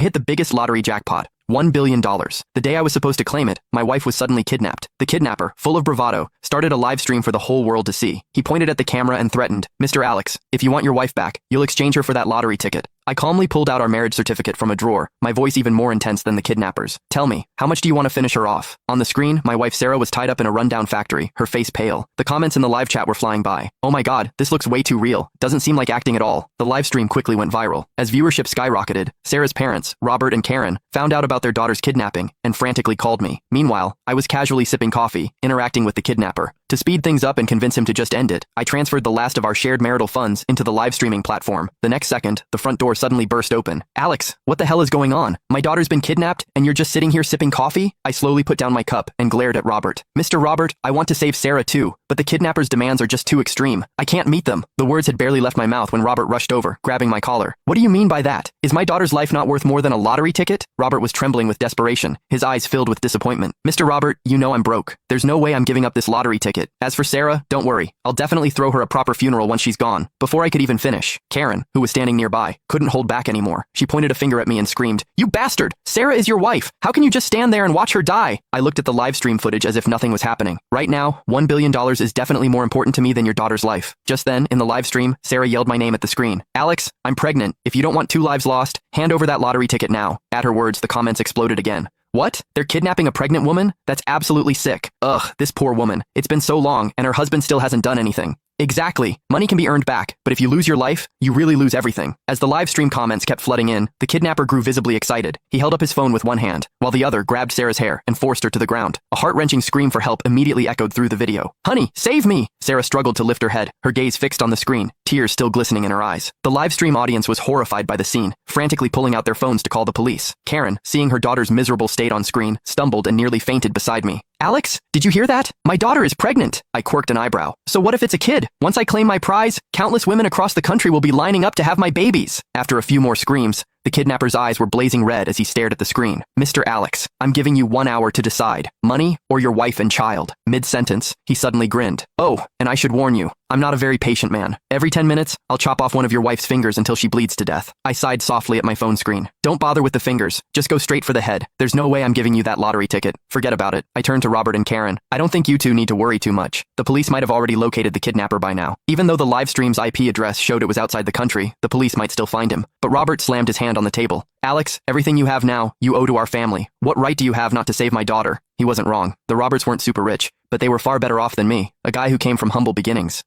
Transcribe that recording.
I hit the biggest lottery jackpot. $1 billion. The day I was supposed to claim it, my wife was suddenly kidnapped. The kidnapper, full of bravado, started a live stream for the whole world to see. He pointed at the camera and threatened, "Mr. Alex, if you want your wife back, you'll exchange her for that lottery ticket." I calmly pulled out our marriage certificate from a drawer, my voice even more intense than the kidnappers. "Tell me, how much do you want to finish her off?" On the screen, my wife Sarah was tied up in a rundown factory, her face pale. The comments in the live chat were flying by. "Oh my god, this looks way too real. Doesn't seem like acting at all." The live stream quickly went viral. As viewership skyrocketed, Sarah's parents, Robert and Karen, found out about their daughter's kidnapping and frantically called me. Meanwhile, I was casually sipping coffee, interacting with the kidnapper. To speed things up and convince him to just end it, I transferred the last of our shared marital funds into the live streaming platform. The next second, the front door suddenly burst open. "Alex, what the hell is going on? My daughter's been kidnapped, and you're just sitting here sipping coffee?" I slowly put down my cup and glared at Robert. "Mr. Robert, I want to save Sarah too, but the kidnappers' demands are just too extreme. I can't meet them." The words had barely left my mouth when Robert rushed over, grabbing my collar. "What do you mean by that? Is my daughter's life not worth more than a lottery ticket?" Robert was trembling with desperation, his eyes filled with disappointment. "Mr. Robert, you know I'm broke. There's no way I'm giving up this lottery ticket. As for Sarah, don't worry. I'll definitely throw her a proper funeral once she's gone." Before I could even finish, Karen, who was standing nearby, couldn't hold back anymore. She pointed a finger at me and screamed, "You bastard! Sarah is your wife! How can you just stand there and watch her die?" I looked at the live stream footage as if nothing was happening. Right now, $1 billion is definitely more important to me than your daughter's life. Just then, in the live stream, Sarah yelled my name at the screen. "Alex, I'm pregnant. If you don't want 2 lives lost, hand over that lottery ticket now." At her words, the comments exploded again. "What? They're kidnapping a pregnant woman? That's absolutely sick. Ugh, this poor woman. It's been so long, and her husband still hasn't done anything." Exactly. Money can be earned back, but if you lose your life, you really lose everything. As the live stream comments kept flooding in, the kidnapper grew visibly excited. He held up his phone with one hand, while the other grabbed Sarah's hair and forced her to the ground. A heart-wrenching scream for help immediately echoed through the video. "Honey, save me!" Sarah struggled to lift her head, her gaze fixed on the screen, tears still glistening in her eyes. The live stream audience was horrified by the scene, frantically pulling out their phones to call the police. Karen, seeing her daughter's miserable state on screen, stumbled and nearly fainted beside me. "Alex, did you hear that? My daughter is pregnant." I quirked an eyebrow. "So what if it's a kid? Once I claim my prize, countless women across the country will be lining up to have my babies." After a few more screams, the kidnapper's eyes were blazing red as he stared at the screen. "Mr. Alex, I'm giving you 1 hour to decide. Money or your wife and child." Mid-sentence, he suddenly grinned. "Oh, and I should warn you, I'm not a very patient man. Every 10 minutes, I'll chop off one of your wife's fingers until she bleeds to death." I sighed softly at my phone screen. "Don't bother with the fingers. Just go straight for the head. There's no way I'm giving you that lottery ticket. Forget about it." I turned to Robert and Karen. "I don't think you two need to worry too much. The police might have already located the kidnapper by now. Even though the live stream's IP address showed it was outside the country, the police might still find him." But Robert slammed his hand on the table. "Alex, everything you have now, you owe to our family. What right do you have not to save my daughter?" He wasn't wrong. The Roberts weren't super rich, but they were far better off than me, a guy who came from humble beginnings.